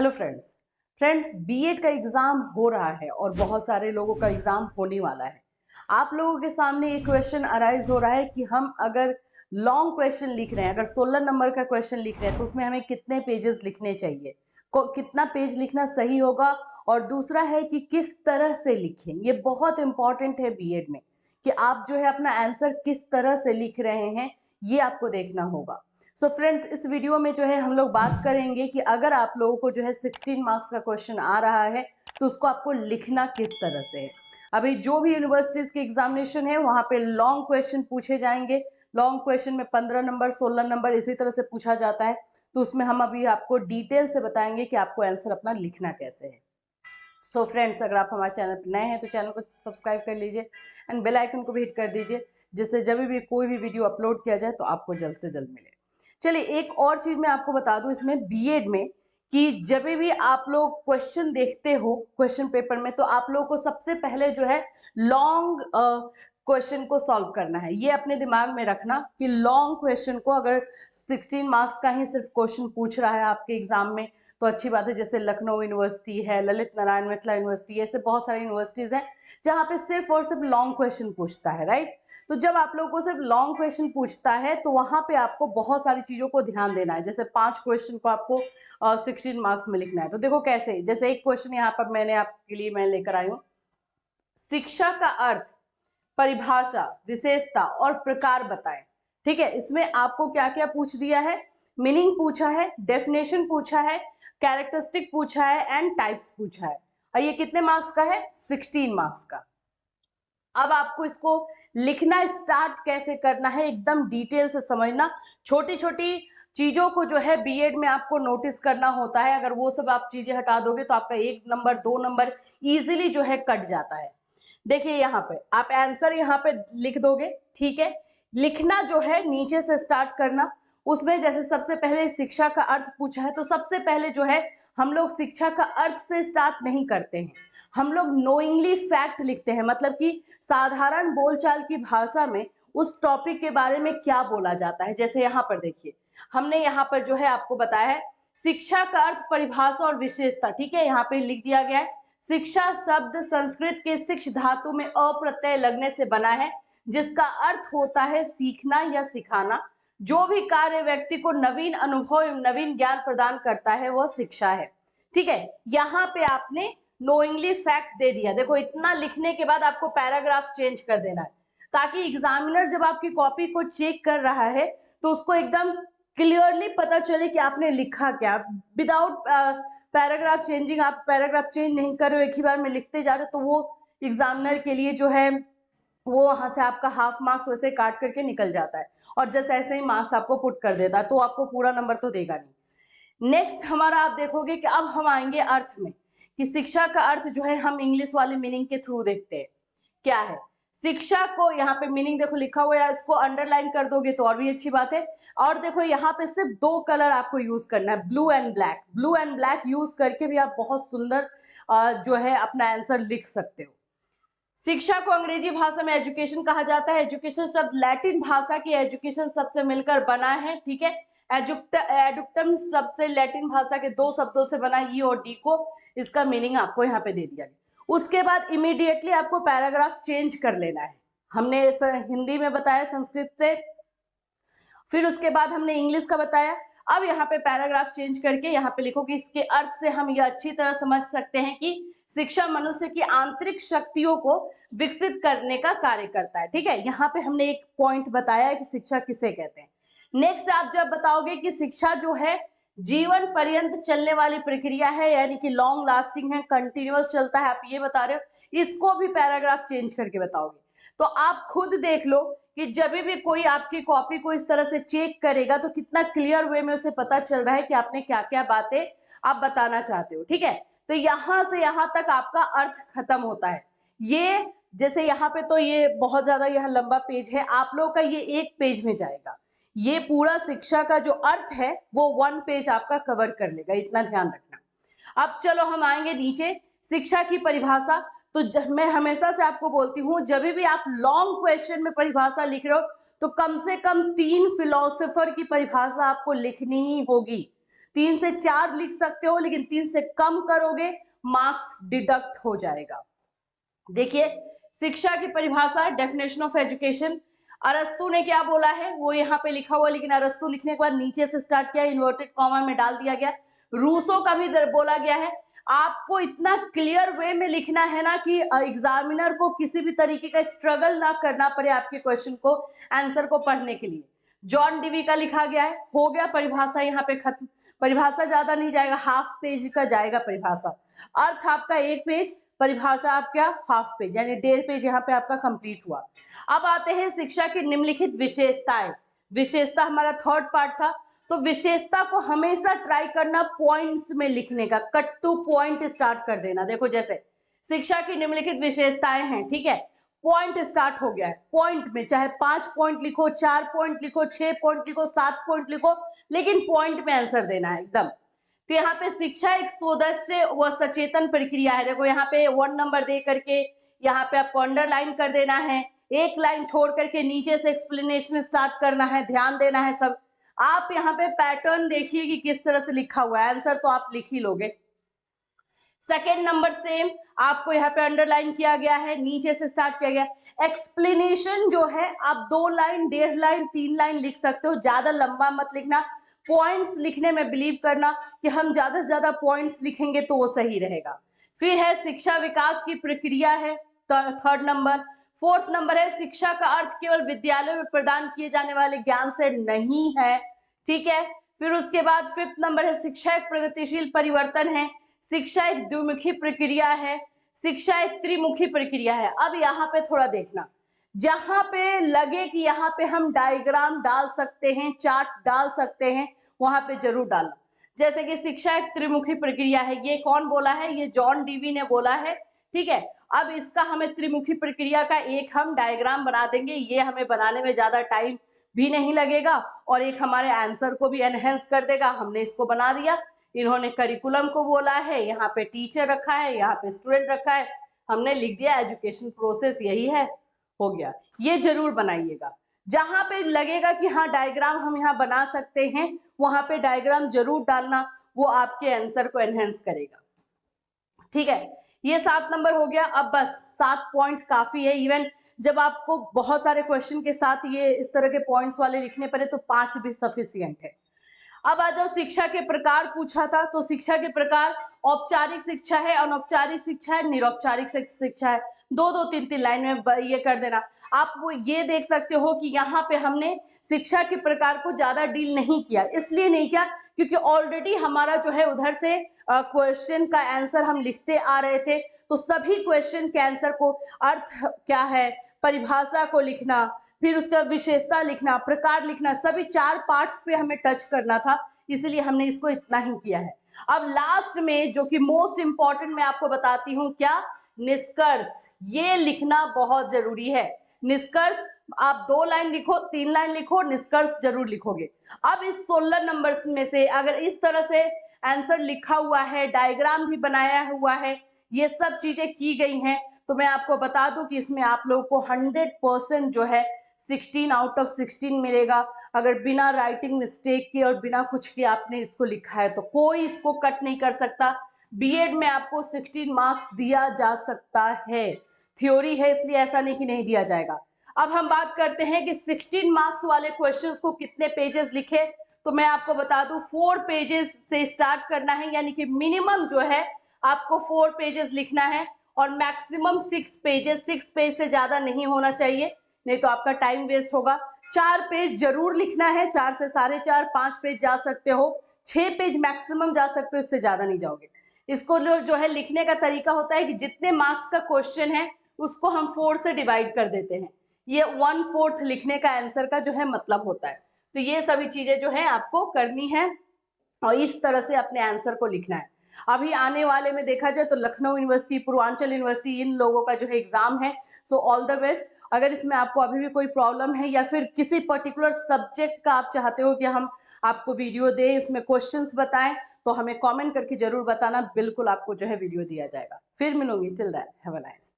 Hello friends BEd का exam हो रहा है और बहुत सारे लोगों का एग्जाम होने वाला है। आप लोगों के सामने एक क्वेश्चन अराइज हो रहा है कि हम अगर लॉन्ग क्वेश्चन लिख रहे हैं, अगर 16 नंबर का क्वेश्चन लिख रहे हैं तो उसमें हमें कितने पेजेस लिखने चाहिए, कितना पेज लिखना सही होगा, और दूसरा है कि किस तरह से लिखें। ये बहुत इंपॉर्टेंट है बीएड में कि आप जो है अपना आंसर किस तरह से लिख रहे हैं, ये आपको देखना होगा। सो फ्रेंड्स, इस वीडियो में जो है हम लोग बात करेंगे कि अगर आप लोगों को जो है 16 मार्क्स का क्वेश्चन आ रहा है तो उसको आपको लिखना किस तरह से है। अभी जो भी यूनिवर्सिटीज के एग्जामिनेशन है वहां पे लॉन्ग क्वेश्चन पूछे जाएंगे। लॉन्ग क्वेश्चन में 15 नंबर 16 नंबर इसी तरह से पूछा जाता है, तो उसमें हम अभी आपको डिटेल से बताएंगे कि आपको आंसर अपना लिखना कैसे है। सो फ्रेंड्स, अगर आप हमारे चैनल पर नए हैं तो चैनल को सब्सक्राइब कर लीजिए एंड बेल आइकन को भी हिट कर दीजिए, जिससे जब भी कोई भी वीडियो अपलोड किया जाए तो आपको जल्द से जल्द मिले। चलिए, एक और चीज मैं आपको बता दूं इसमें बीएड में कि जब भी आप लोग क्वेश्चन देखते हो क्वेश्चन पेपर में, तो आप लोगों को सबसे पहले जो है लॉन्ग क्वेश्चन को सॉल्व करना है। ये अपने दिमाग में रखना कि लॉन्ग क्वेश्चन को, अगर 16 मार्क्स का ही सिर्फ क्वेश्चन पूछ रहा है आपके एग्जाम में तो अच्छी बात है। जैसे लखनऊ यूनिवर्सिटी है, ललित नारायण मिथिला यूनिवर्सिटी, ऐसे बहुत सारी यूनिवर्सिटीज हैं जहाँ पे सिर्फ और सिर्फ लॉन्ग क्वेश्चन पूछता है, राइट। तो जब आप लोगों को सिर्फ लॉन्ग क्वेश्चन पूछता है तो वहां पे आपको बहुत सारी चीजों को ध्यान देना है। जैसे 5 क्वेश्चन को आपको 16 मार्क्स में लिखना है। तो देखो कैसे, जैसे एक क्वेश्चन यहाँ पर मैंने आपके लिए मैं लेकर आई हूँ, शिक्षा का अर्थ, परिभाषा, विशेषता और प्रकार बताएं। ठीक है, इसमें आपको क्या क्या पूछ दिया है, मीनिंग पूछा है, डेफिनेशन पूछा है, कैरेक्टरिस्टिक पूछा है एंड टाइप्स पूछा है। और ये कितने मार्क्स का है? 16 मार्क्स का। अब आपको इसको लिखना स्टार्ट कैसे करना है एकदम डिटेल से समझना। छोटी छोटी चीजों को जो है बीएड में आपको नोटिस करना होता है। अगर वो सब आप चीजें हटा दोगे तो आपका 1 नंबर 2 नंबर इजीली जो है कट जाता है। देखिए यहाँ पे आप आंसर यहाँ पे लिख दोगे, ठीक है। लिखना जो है नीचे से स्टार्ट करना। उसमें जैसे सबसे पहले शिक्षा का अर्थ पूछा है तो सबसे पहले जो है हम लोग शिक्षा का अर्थ से स्टार्ट नहीं करते हैं, हम लोग नोइंगली फैक्ट लिखते हैं। मतलब कि साधारण बोलचाल की भाषा में उस टॉपिक के बारे में क्या बोला जाता है। जैसे यहाँ पर देखिए, हमने यहाँ पर जो है आपको बताया है शिक्षा का अर्थ, परिभाषा और विशेषता। ठीक है, यहाँ पे लिख दिया गया है शिक्षा शब्द संस्कृत के शिक्ष धातु में अप्रत्यय लगने से बना है, जिसका अर्थ होता है सीखना या सिखाना। जो भी कार्य व्यक्ति को नवीन अनुभव एवं नवीन ज्ञान प्रदान करता है वह शिक्षा है। ठीक है, यहाँ पे आपने नोइंगली फैक्ट दे दिया। देखो, इतना लिखने के बाद आपको पैराग्राफ चेंज कर देना है ताकि एग्जामिनर जब आपकी कॉपी को चेक कर रहा है तो उसको एकदम क्लियरली पता चले कि आपने लिखा क्या। विदाउट पैराग्राफ चेंजिंग, आप पैराग्राफ चेंज नहीं कर रहे हो, एक ही बार में लिखते जा रहे हो, तो वो एग्जामिनर के लिए जो है वो वहां से आपका हाफ मार्क्स वैसे काट करके निकल जाता है और जैसे ऐसे ही मार्क्स आपको पुट कर देता है, तो आपको पूरा नंबर तो देगा नहीं। नेक्स्ट हमारा आप देखोगे कि अब हम आएंगे अर्थ में कि शिक्षा का अर्थ जो है हम इंग्लिश वाले मीनिंग के थ्रू देखते हैं क्या है। शिक्षा को यहाँ पे मीनिंग देखो लिखा हुआ है, इसको अंडरलाइन कर दोगे तो और भी अच्छी बात है। और देखो यहाँ पे सिर्फ 2 कलर आपको यूज करना है, blue and black. Blue and black use करके भी आप बहुत सुंदर जो है अपना आंसर लिख सकते हो। शिक्षा को अंग्रेजी भाषा में एजुकेशन कहा जाता है। एजुकेशन शब्द लैटिन भाषा की एजुकेशन शब्द से मिलकर बना है। ठीक है, एडुक्टम शब्द से लैटिन भाषा के 2 शब्दों से बना, ई और डी को। इसका मीनिंग आपको यहाँ पे दे दिया गया। उसके बाद इमीडिएटली आपको पैराग्राफ चेंज कर लेना है। हमने हिंदी में बताया संस्कृत से, फिर उसके बाद हमने इंग्लिश का बताया। अब यहाँ पे पैराग्राफ चेंज करके यहाँ पे लिखो कि इसके अर्थ से हम यह अच्छी तरह समझ सकते हैं कि शिक्षा मनुष्य की आंतरिक शक्तियों को विकसित करने का कार्य करता है। ठीक है, यहाँ पे हमने एक पॉइंट बताया है कि शिक्षा किसे कहते हैं। नेक्स्ट आप जब बताओगे कि शिक्षा जो है जीवन पर्यंत चलने वाली प्रक्रिया है, यानी कि लॉन्ग लास्टिंग है, कंटिन्यूअस चलता है, आप ये बता रहे हो, इसको भी पैराग्राफ चेंज करके बताओगे। तो आप खुद देख लो कि जब भी कोई आपकी कॉपी को इस तरह से चेक करेगा तो कितना क्लियर वे में उसे पता चल रहा है कि आपने क्या क्या बातें आप बताना चाहते हो। ठीक है, तो यहां से यहां तक आपका अर्थ खत्म होता है। ये जैसे यहाँ पे तो ये बहुत ज्यादा यह लंबा पेज है, आप लोगों का ये एक पेज में जाएगा। ये पूरा शिक्षा का जो अर्थ है वो 1 पेज आपका कवर कर लेगा, इतना ध्यान रखना। अब चलो हम आएंगे नीचे, शिक्षा की परिभाषा। तो मैं हमेशा से आपको बोलती हूँ जब भी आप लॉन्ग क्वेश्चन में परिभाषा लिख रहे हो तो कम से कम 3 फिलोसोफर की परिभाषा आपको लिखनी ही होगी। 3 से 4 लिख सकते हो, लेकिन 3 से कम करोगे मार्क्स डिडक्ट हो जाएगा। देखिए, शिक्षा की परिभाषा, डेफिनेशन ऑफ एजुकेशन, अरस्तु ने क्या बोला है वो यहाँ पे लिखा हुआ, लेकिन अरस्तु लिखने के बाद नीचे से स्टार्ट किया, इन्वर्टेड कॉमा में डाल दिया गया। रूसो का भी बोला गया है। आपको इतना क्लियर वे में लिखना है ना कि एग्जामिनर को किसी भी तरीके का स्ट्रगल ना करना पड़े आपके क्वेश्चन को, आंसर को पढ़ने के लिए। जॉन डीवी का लिखा गया है, हो गया परिभाषा यहाँ पे खत्म। परिभाषा ज्यादा नहीं जाएगा, हाफ पेज का जाएगा परिभाषा। अर्थ आपका 1 पेज, परिभाषा आपका हाफ पेज, यानी 1.5 पेज यहाँ पे आपका कंप्लीट हुआ। अब आते हैं शिक्षा की निम्नलिखित विशेषताएं। विशेषता हमारा थर्ड पार्ट था, तो विशेषता को हमेशा ट्राई करना पॉइंट्स में लिखने का, कट टू पॉइंट स्टार्ट कर देना। देखो जैसे शिक्षा की निम्नलिखित विशेषताएं हैं, ठीक है, पॉइंट स्टार्ट हो गया है, पॉइंट में चाहे 5 पॉइंट लिखो, 4 पॉइंट लिखो, 6 पॉइंट लिखो, 7 पॉइंट लिखो, लेकिन पॉइंट में आंसर देना है एकदम। तो यहाँ पे शिक्षा एक सदस्य व सचेतन प्रक्रिया है। देखो यहाँ पे 1 नंबर दे करके यहाँ पे आपको अंडरलाइन कर देना है, एक लाइन छोड़ करके नीचे से एक्सप्लेनेशन स्टार्ट करना है, ध्यान देना है सब। आप यहाँ पे पैटर्न देखिए कि किस तरह से लिखा हुआ है, आंसर तो आप लिख ही लोगे। सेकेंड नंबर सेम, आपको यहाँ पे अंडरलाइन किया गया है, नीचे से स्टार्ट किया गया। एक्सप्लेनेशन जो है आप 2 लाइन, 1.5 लाइन, 3 लाइन लिख सकते हो, ज्यादा लंबा मत लिखना। पॉइंट्स लिखने में बिलीव करना कि हम ज्यादा से ज्यादा पॉइंट्स लिखेंगे तो वो सही रहेगा। फिर है शिक्षा विकास की प्रक्रिया है, थर्ड नंबर। फोर्थ नंबर है शिक्षा का अर्थ केवल विद्यालय में प्रदान किए जाने वाले ज्ञान से नहीं है, ठीक है। फिर उसके बाद फिफ्थ नंबर है शिक्षा एक प्रगतिशील परिवर्तन है, शिक्षा एक द्विमुखी प्रक्रिया है, शिक्षा एक त्रिमुखी प्रक्रिया है। अब यहाँ पे थोड़ा देखना, जहां पे लगे कि यहाँ पे हम डायग्राम डाल सकते हैं, चार्ट डाल सकते हैं, वहां पे जरूर डालना। जैसे कि शिक्षा एक त्रिमुखी प्रक्रिया है, ये कौन बोला है, ये जॉन डीवी ने बोला है, ठीक है। अब इसका हमें त्रिमुखी प्रक्रिया का एक हम डायग्राम बना देंगे, ये हमें बनाने में ज्यादा टाइम भी नहीं लगेगा और एक हमारे आंसर को भी एनहेंस कर देगा। हमने इसको बना दिया, इन्होंने करिकुलम को बोला है, यहाँ पे टीचर रखा है, यहाँ पे स्टूडेंट रखा है, हमने लिख दिया एजुकेशन प्रोसेस यही है, हो गया। ये जरूर बनाइएगा, जहां पे लगेगा कि हाँ डायग्राम हम यहाँ बना सकते हैं, वहां पे डायग्राम जरूर डालना, वो आपके आंसर को एनहेंस करेगा, ठीक है। ये 7 नंबर हो गया। अब बस 7 पॉइंट काफी है, इवन जब आपको बहुत सारे क्वेश्चन के साथ ये इस तरह के पॉइंट्स वाले लिखने पड़े तो 5 भी सफिशिएंट है। अब आ जाओ, शिक्षा के प्रकार पूछा था, तो शिक्षा के प्रकार औपचारिक शिक्षा है, अनौपचारिक शिक्षा है, निरौपचारिक शिक्षा है। 2-2, 3-3 लाइन में ये कर देना। आप वो ये देख सकते हो कि यहाँ पे हमने शिक्षा के प्रकार को ज्यादा डील नहीं किया, इसलिए नहीं किया क्योंकि ऑलरेडी हमारा जो है उधर से क्वेश्चन का आंसर हम लिखते आ रहे थे, तो सभी क्वेश्चन के आंसर को, अर्थ क्या है, परिभाषा को लिखना, फिर उसका विशेषता लिखना, प्रकार लिखना, सभी 4 पार्ट्स पे हमें टच करना था, इसलिए हमने इसको इतना ही किया है। अब लास्ट में जो कि मोस्ट इंपॉर्टेंट मैं आपको बताती हूँ, क्या, निष्कर्ष। ये लिखना बहुत जरूरी है। निष्कर्ष आप 2 लाइन लिखो, 3 लाइन लिखो, निष्कर्ष जरूर लिखोगे। अब इस 16 नंबर्स में से अगर इस तरह से आंसर लिखा हुआ है, डायग्राम भी बनाया हुआ है, ये सब चीजें की गई हैं, तो मैं आपको बता दूं कि इसमें आप लोगों को 100% जो है 16 आउट ऑफ 16 मिलेगा। अगर बिना राइटिंग मिस्टेक के और बिना कुछ के आपने इसको लिखा है तो कोई इसको कट नहीं कर सकता। बीएड में आपको 16 मार्क्स दिया जा सकता है, थ्योरी है इसलिए ऐसा नहीं कि नहीं दिया जाएगा। अब हम बात करते हैं कि 16 मार्क्स वाले क्वेश्चंस को कितने पेजेस लिखे, तो मैं आपको बता दूं 4 पेजेस से स्टार्ट करना है, यानी कि मिनिमम जो है आपको 4 पेजेस लिखना है और मैक्सिमम 6 पेजेस, 6 पेज से ज्यादा नहीं होना चाहिए, नहीं तो आपका टाइम वेस्ट होगा। 4 पेज जरूर लिखना है, 4 से 4.5, 5 पेज जा सकते हो, 6 पेज मैक्सिमम जा सकते हो, इससे ज्यादा नहीं जाओगे। इसको जो है लिखने का तरीका होता है कि जितने मार्क्स का क्वेश्चन है उसको हम 4 से डिवाइड कर देते हैं, ये 1/4 लिखने का आंसर का जो है मतलब होता है। तो ये सभी चीजें जो है आपको करनी है और इस तरह से अपने आंसर को लिखना है। अभी आने वाले में देखा जाए तो लखनऊ यूनिवर्सिटी, पूर्वांचल यूनिवर्सिटी, इन लोगों का जो है एग्जाम है, सो ऑल द बेस्ट। अगर इसमें आपको अभी भी कोई प्रॉब्लम है या फिर किसी पर्टिकुलर सब्जेक्ट का आप चाहते हो कि हम आपको वीडियो दें, इसमें क्वेश्चंस बताएं, तो हमें कमेंट करके जरूर बताना, बिल्कुल आपको जो है वीडियो दिया जाएगा। फिर मिलूंगी, till then have a nice.